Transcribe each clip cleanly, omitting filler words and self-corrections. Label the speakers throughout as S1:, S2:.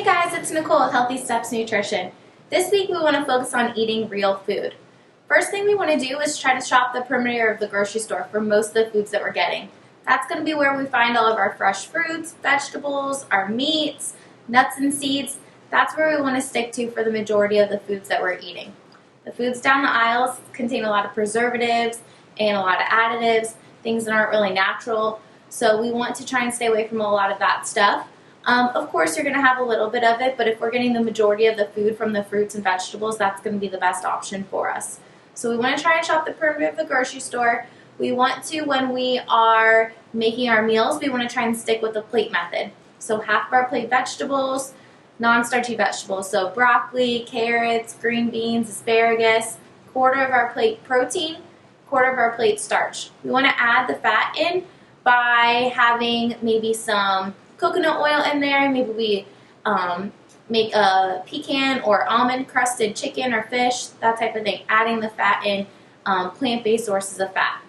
S1: Hey guys, it's Nicole with Healthy Steps Nutrition. This week we want to focus on eating real food. First thing we want to do is try to shop the perimeter of the grocery store for most of the foods that we're getting. That's going to be where we find all of our fresh fruits, vegetables, our meats, nuts and seeds. That's where we want to stick to for the majority of the foods that we're eating. The foods down the aisles contain a lot of preservatives and a lot of additives, things that aren't really natural. So we want to try and stay away from a lot of that stuff. Of course, you're going to have a little bit of it, but if we're getting the majority of the food from the fruits and vegetables, that's going to be the best option for us. So we want to try and shop the perimeter of the grocery store. We want to, when we are making our meals, we want to try and stick with the plate method. So half of our plate vegetables, non-starchy vegetables, so broccoli, carrots, green beans, asparagus, quarter of our plate protein, quarter of our plate starch. We want to add the fat in by having maybe some coconut oil in there. Maybe we make a pecan or almond crusted chicken or fish, that type of thing, adding the fat in, plant-based sources of fat.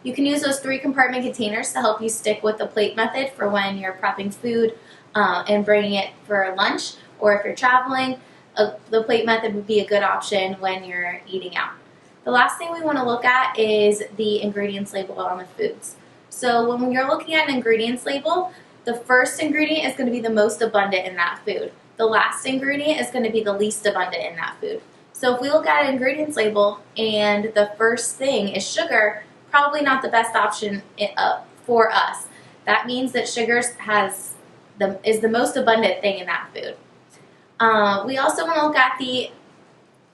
S1: You can use those 3 compartment containers to help you stick with the plate method for when you're prepping food and bringing it for lunch, or if you're traveling, the plate method would be a good option when you're eating out. The last thing we want to look at is the ingredients label on the foods. So when you're looking at an ingredients label, the first ingredient is going to be the most abundant in that food. The last ingredient is going to be the least abundant in that food. So if we look at an ingredients label and the first thing is sugar, probably not the best option for us. That means that sugar is the most abundant thing in that food. We also want to look at the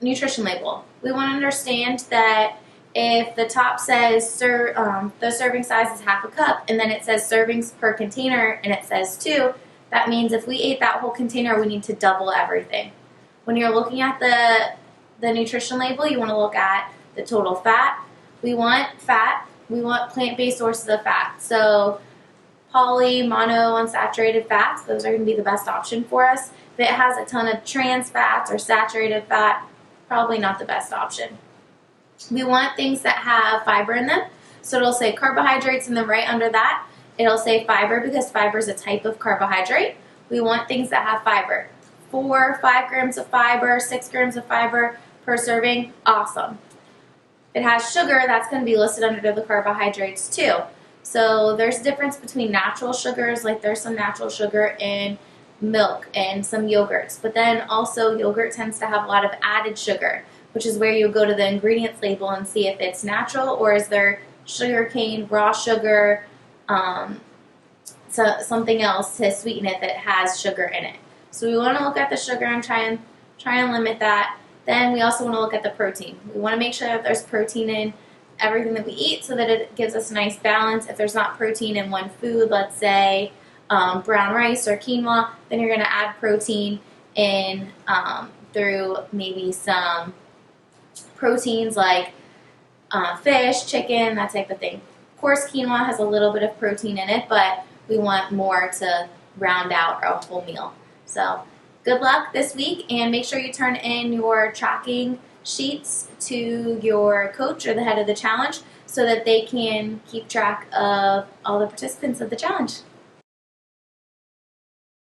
S1: nutrition label. We want to understand that if the top says the serving size is half a cup, and then it says servings per container and it says 2, that means if we ate that whole container, we need to double everything. When you're looking at the nutrition label, you want to look at the total fat. We want plant-based sources of fat. So poly, mono, unsaturated fats, those are going to be the best option for us. If it has a ton of trans fats or saturated fat, probably not the best option. We want things that have fiber in them. So it'll say carbohydrates, and then right under that, it'll say fiber, because fiber is a type of carbohydrate. We want things that have fiber. 5 grams of fiber, 6 grams of fiber per serving, awesome. If it has sugar, that's going to be listed under the carbohydrates too. So there's a difference between natural sugars, like there's some natural sugar in milk and some yogurts. But then also yogurt tends to have a lot of added sugar, which is where you go to the ingredients label and see if it's natural or is there sugar cane, raw sugar, something else to sweeten it that has sugar in it. So we want to look at the sugar and try and limit that. Then we also want to look at the protein. We want to make sure that there's protein in everything that we eat so that it gives us a nice balance. If there's not protein in one food, let's say brown rice or quinoa, then you're going to add protein in through maybe some proteins like fish, chicken, that type of thing. Of course, quinoa has a little bit of protein in it, but we want more to round out our whole meal. So good luck this week, and make sure you turn in your tracking sheets to your coach or the head of the challenge so that they can keep track of all the participants of the challenge.